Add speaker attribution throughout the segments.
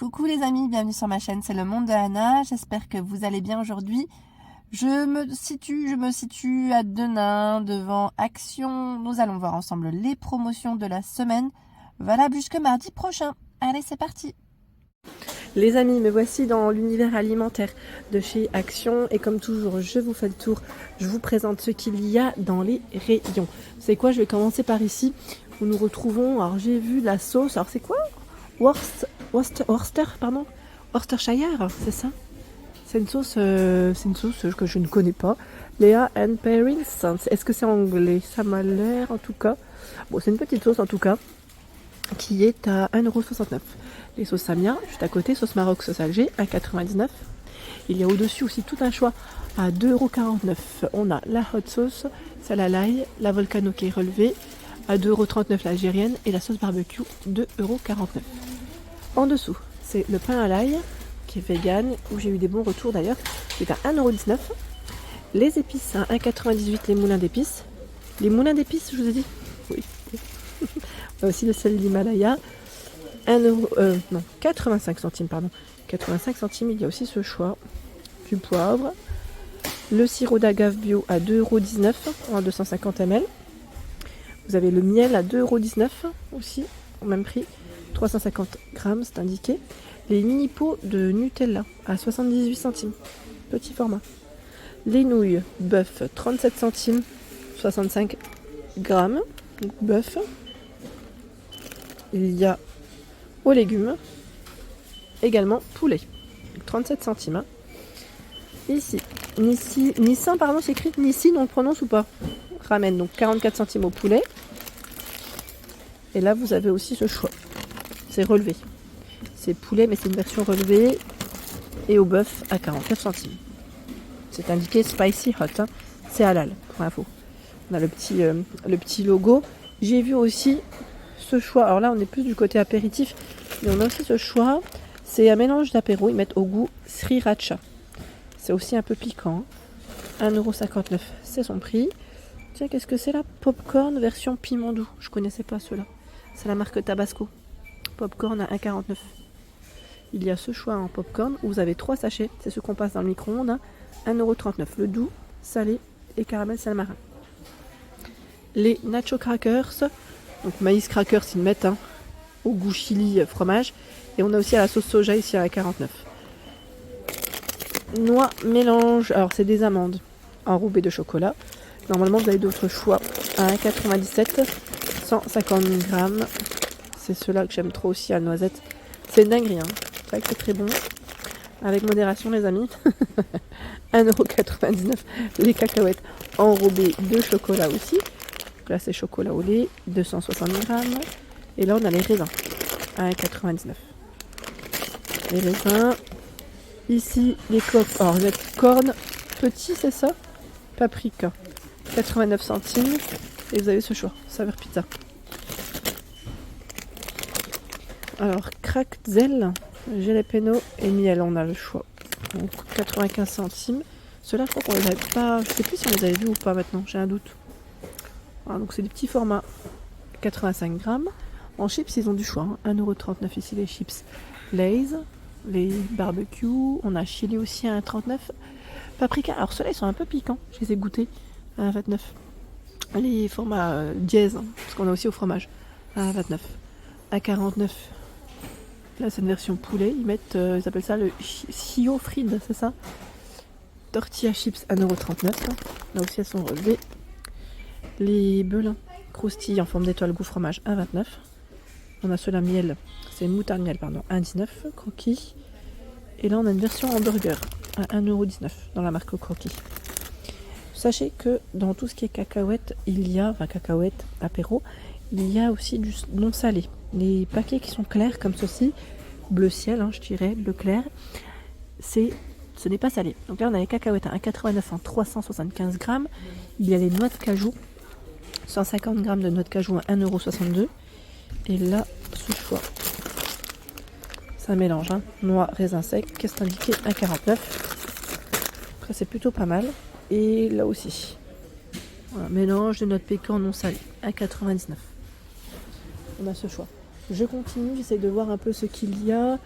Speaker 1: Coucou les amis, bienvenue sur ma chaîne, c'est le monde de Anna. J'espère que vous allez bien aujourd'hui. Je me situe à Denain devant Action. Nous allons voir ensemble les promotions de la semaine, valables jusque mardi prochain. Allez, c'est parti. Les amis, me voici dans l'univers alimentaire de chez Action et comme toujours, je vous fais le tour. Je vous présente ce qu'il y a dans les rayons. C'est quoi? Je vais commencer par ici où nous retrouvons. Alors j'ai vu la sauce. Alors c'est quoi? Worcestershire, c'est ça? C'est une sauce que je ne connais pas. Lea and Parents. Est-ce que c'est anglais? Ça m'a l'air en tout cas. Bon, c'est une petite sauce en tout cas qui est à 1,69 €. Les sauces Samia, juste à côté, sauce Maroc, sauce Alger, 1,99 €. Il y a au-dessus aussi tout un choix à 2,49 €. On a la hot sauce, celle à l'ail, la volcano qui est relevée, à 2,39 € l'algérienne et la sauce barbecue, 2,49 €. En dessous, c'est le pain à l'ail qui est vegan, où j'ai eu des bons retours d'ailleurs, qui est à 1,19 €. Les épices à 1,98 €, les moulins d'épices. Les moulins d'épices, je vous ai dit? Oui. On a aussi le sel d'Himalaya. 85 centimes, pardon. 85 centimes, il y a aussi ce choix. Du poivre. Le sirop d'agave bio à 2,19 € en 250 ml. Vous avez le miel à 2,19 € aussi, au même prix. 350 grammes, c'est indiqué. Les mini pots de Nutella à 78 centimes. Petit format. Les nouilles bœuf, 37 centimes. 65 grammes. Bœuf. Il y a aux légumes, également poulet, 37 centimes. Ici, Nissin, pardon, c'est écrit Nissin, on le prononce ou pas? Ramen, donc 44 centimes au poulet. Et là, vous avez aussi ce choix. C'est relevé. C'est poulet, mais c'est une version relevée. Et au bœuf à 49 centimes. C'est indiqué spicy hot, hein. C'est halal, pour info. On a le petit logo. J'ai vu aussi ce choix. Alors là, on est plus du côté apéritif. Mais on a aussi ce choix. C'est un mélange d'apéro. Ils mettent au goût sriracha. C'est aussi un peu piquant. 1,59 €, c'est son prix. Tiens, qu'est-ce que c'est là? Popcorn version piment doux. Je connaissais pas ceux-là. C'est la marque Tabasco. Popcorn à 1,49 €. Il y a ce choix en popcorn où vous avez 3 sachets. C'est ce qu'on passe dans le micro-ondes. 1,39 €. Le doux, salé et caramel salmarin. Les nacho crackers. Donc maïs crackers, ils mettent au goût chili fromage. Et on a aussi à la sauce soja ici à 1,49 €. Noix mélange. Alors c'est des amandes enrobées de chocolat. Normalement vous avez d'autres choix à 1,97 €. 150 grammes. C'est ceux-là que j'aime trop aussi à la noisette. C'est une dinguerie, hein. C'est vrai que c'est très bon. Avec modération les amis. 1,99 €. Les cacahuètes enrobées de chocolat aussi. Donc là c'est chocolat au lait. 260 grammes. Et là on a les raisins. À 1,99 €. Les raisins. Ici les coques. Alors les cornes petits, c'est ça? Paprika. 89 centimes. Et vous avez ce choix. Saveur pizza. Alors, crackzel, jalapeno et miel, on a le choix. Donc, 95 centimes. Ceux-là, je crois qu'on les avait pas. Je sais plus si on les avait vus ou pas maintenant, j'ai un doute. Voilà, donc, c'est des petits formats. 85 grammes. En chips, ils ont du choix. 1,39 € ici, les chips Lay's. Les barbecues. On a chili aussi à 1,39 €. Paprika. Alors, ceux-là, ils sont un peu piquants. Je les ai goûtés à 1,29 €. Les formats dièse, parce qu'on a aussi au fromage. À 1,29 €. À 49 €. Là, c'est une version poulet. Ils appellent ça le Chio Fried, c'est ça? Tortilla chips à 1,39 €. Là aussi, elles sont relevées. Les belins croustilles en forme d'étoile goût fromage à 29 €. On a ceux-là miel, c'est moutarde miel, pardon, 1,19 €. Croquis. Et là, on a une version hamburger à 1,19 € dans la marque Croquis. Sachez que dans tout ce qui est cacahuètes, cacahuètes, apéro, il y a aussi du non salé. Les paquets qui sont clairs comme ceci, bleu ciel, je dirais, bleu clair, ce n'est pas salé. Donc là, on a les cacahuètes à 1,89 € en 375 grammes. Il y a les noix de cajou, 150 grammes de noix de cajou à 1,62 €. Et là, ce choix, ça mélange, noix, raisin sec, qu'est-ce que c'est indiqué? 1,49 €. Après, c'est plutôt pas mal. Et là aussi, voilà, mélange de noix de pécan non salé, 1,99 €. On a ce choix. Je continue, j'essaie de voir un peu ce qu'il y a.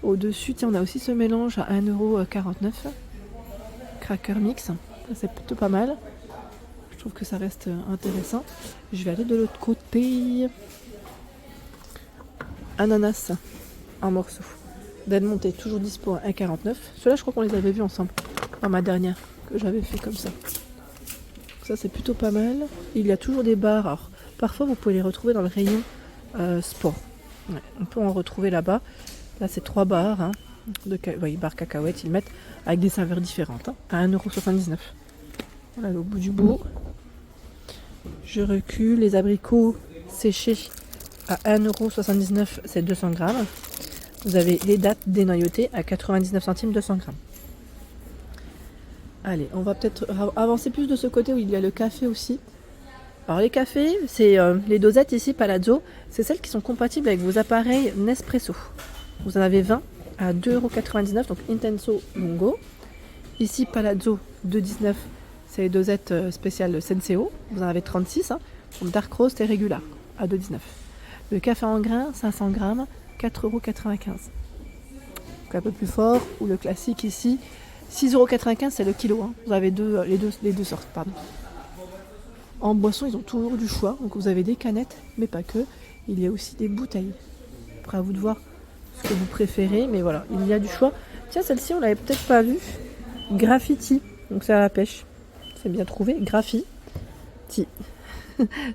Speaker 1: Au-dessus, tiens, on a aussi ce mélange à 1,49€. Cracker mix. Ça, c'est plutôt pas mal. Je trouve que ça reste intéressant. Je vais aller de l'autre côté. Ananas en morceaux. Delmonte est toujours dispo à 1,49€. Ceux-là, je crois qu'on les avait vus ensemble dans ma dernière que j'avais fait comme ça. Ça, c'est plutôt pas mal. Il y a toujours des bars. Alors, parfois, vous pouvez les retrouver dans le rayon sport. Ouais, on peut en retrouver là-bas. Là, c'est 3 bars. Hein, bars cacahuètes. Ils mettent avec des saveurs différentes. Hein, à 1,79€. Voilà, au bout du bout. Je recule. Les abricots séchés à 1,79€, c'est 200 grammes. Vous avez les dattes dénoyautées à 99 centimes 200 grammes. Allez, on va peut-être avancer plus de ce côté où il y a le café aussi. Alors les cafés, c'est les dosettes ici Palazzo, c'est celles qui sont compatibles avec vos appareils Nespresso. Vous en avez 20 à 2,99€, donc Intenso Lungo. Ici Palazzo 2,19€, c'est les dosettes spéciales Senseo. Vous en avez 36, hein, donc Dark Roast et Regular à 2,19€. Le café en grains, 500 grammes, 4,95€. Donc un peu plus fort, ou le classique ici, 6,95€, c'est le kilo. Hein. Vous avez les deux sortes. Pardon. En boisson, ils ont toujours du choix. Donc vous avez des canettes, mais pas que. Il y a aussi des bouteilles. Après, à vous de voir ce que vous préférez. Mais voilà, il y a du choix. Tiens, celle-ci, on l'avait peut-être pas vue. Graffiti. Donc c'est à la pêche. C'est bien trouvé. Graffiti.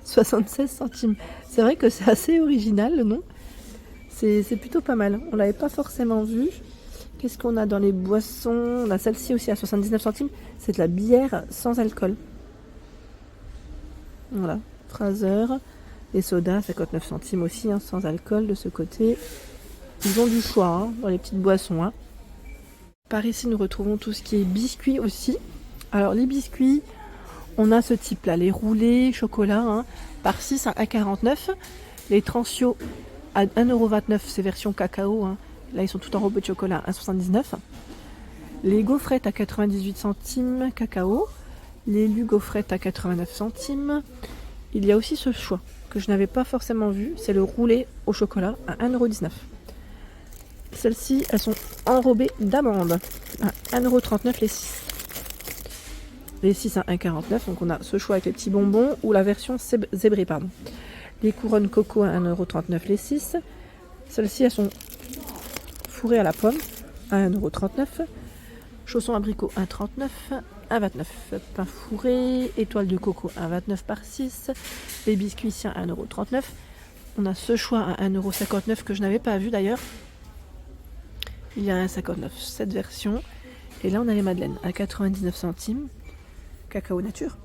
Speaker 1: 76 centimes. C'est vrai que c'est assez original le nom. C'est plutôt pas mal. On l'avait pas forcément vu. Qu'est-ce qu'on a dans les boissons? On a celle-ci aussi à 79 centimes. C'est de la bière sans alcool. Voilà. Fraser. Les sodas, 59 centimes aussi, hein, sans alcool de ce côté. Ils ont du choix hein, dans les petites boissons. Hein. Par ici, nous retrouvons tout ce qui est biscuits aussi. Alors les biscuits, on a ce type là, les roulés chocolat hein, par 6 à 1,49€. Les Transio à 1,29€, c'est version cacao. Hein. Là, ils sont tout enrobés de chocolat à 1,79€. Les gaufrettes à 98 centimes cacao. Les Lu gaufrettes à 89 centimes. Il y a aussi ce choix que je n'avais pas forcément vu. C'est le roulé au chocolat à 1,19€. Celles-ci, elles sont enrobées d'amandes à 1,39€ les 6. Les 6 à 1,49€. Donc on a ce choix avec les petits bonbons ou la version zébrée. Pardon. Les couronnes coco à 1,39€ les 6. Celles-ci, elles sont fourrées à la pomme à 1,39€. Chaussons abricot 1,39€. 1,29€. Pain fourré. Étoile de coco 1,29€ par 6. Les biscuits ici à 1,39€. On a ce choix à 1,59€ que je n'avais pas vu d'ailleurs. Il y a 1,59€, cette version. Et là, on a les madeleines à 99 centimes. Cacao nature.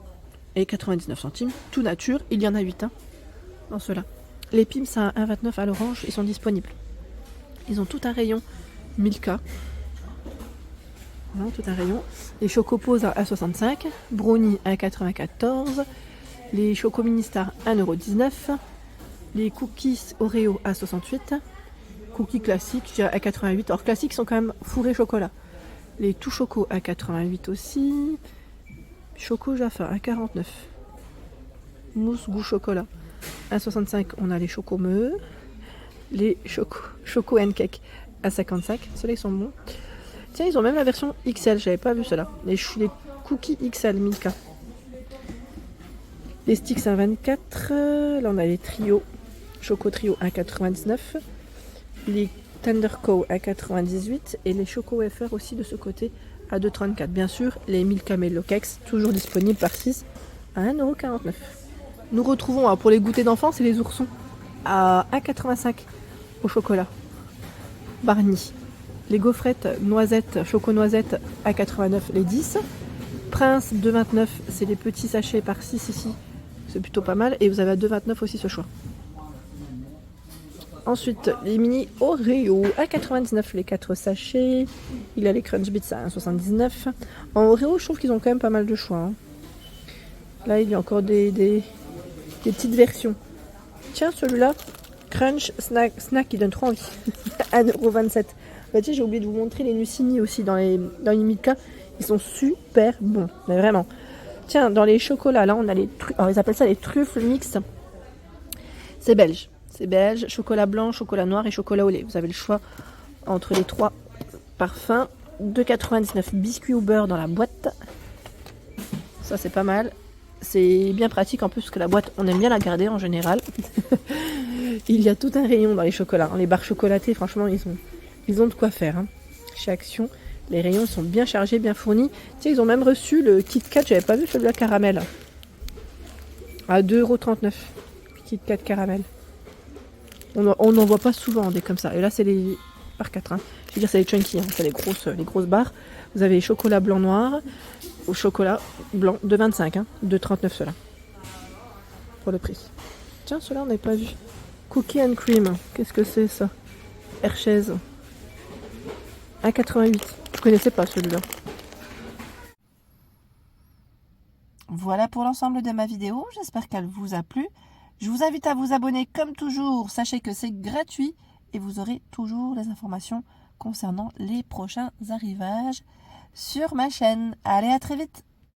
Speaker 1: Et 99 centimes. Tout nature. Il y en a 8 hein, dans ceux-là. Les Pims à 1,29€ à l'orange, ils sont disponibles. Ils ont tout un rayon Milka. Voilà, tout un rayon. Les Chocopos à 1,65€. Brownie à 1,94€. Les Choco Ministar à 1,19€. Les cookies Oreo à 68€. Cookies classiques, je dirais à 88. Alors classiques sont quand même fourrés chocolat. Les tout choco à 88 aussi. Choco Jaffa à 49. Mousse goût chocolat à 65. On a les chocomeux. Les choco and cake à 55. Ceux-là ils sont bons. Tiens, ils ont même la version XL. J'avais pas vu cela. Les cookies XL Milka. Les sticks à 24. Là on a les trios. Choco trio à 99. Les Tender Co à 98 et les Choco Wafer aussi de ce côté à 2,34. Bien sûr, les Milka Mello Cakes toujours disponibles par 6 à 1,49€. Nous retrouvons alors, pour les goûters d'enfants, c'est les oursons à 1,85€ au chocolat. Barney. Les gaufrettes noisettes, choco-noisettes à 89 les 10. Prince 2,29, c'est les petits sachets par 6 ici. C'est plutôt pas mal. Et vous avez à 2,29 aussi ce choix. Ensuite, les mini Oreo à 99 les 4 sachets. Il y a les Crunch Bits à 1,79. En Oreo, je trouve qu'ils ont quand même pas mal de choix. Hein. Là, il y a encore des petites versions. Tiens, celui-là, Crunch Snack, il donne trop envie. 1,27€. Bah, tiens, j'ai oublié de vous montrer les Nucini aussi dans les Milka. Ils sont super bons, mais vraiment. Tiens, dans les chocolats, là, on a les trucs. Alors, ils appellent ça les truffes mix. C'est belge. C'est belge, chocolat blanc, chocolat noir et chocolat au lait. Vous avez le choix entre les 3 parfums. 2,99 biscuits au beurre dans la boîte. Ça c'est pas mal. C'est bien pratique en plus parce que la boîte, on aime bien la garder en général. Il y a tout un rayon dans les chocolats. Les barres chocolatées, franchement, ils ont de quoi faire. Hein. Chez Action, les rayons sont bien chargés, bien fournis. Tu sais, ils ont même reçu le Kit Kat, j'avais pas vu celui à caramel. À 2,39 €. Kit Kat caramel. On n'en voit pas souvent des comme ça. Et là, c'est les par 4. Hein. Je veux dire, c'est les chunky, hein. C'est les grosses barres. Vous avez chocolat blanc noir au chocolat blanc de 25. Hein. 2,39 ceux-là. Pour le prix. Tiens, ceux-là, on n'avait pas vu. Cookie and cream. Qu'est-ce que c'est ça? Hershey's. 1,88. Je connaissais pas celui-là. Voilà pour l'ensemble de ma vidéo. J'espère qu'elle vous a plu. Je vous invite à vous abonner comme toujours. Sachez que c'est gratuit et vous aurez toujours les informations concernant les prochains arrivages sur ma chaîne. Allez, à très vite!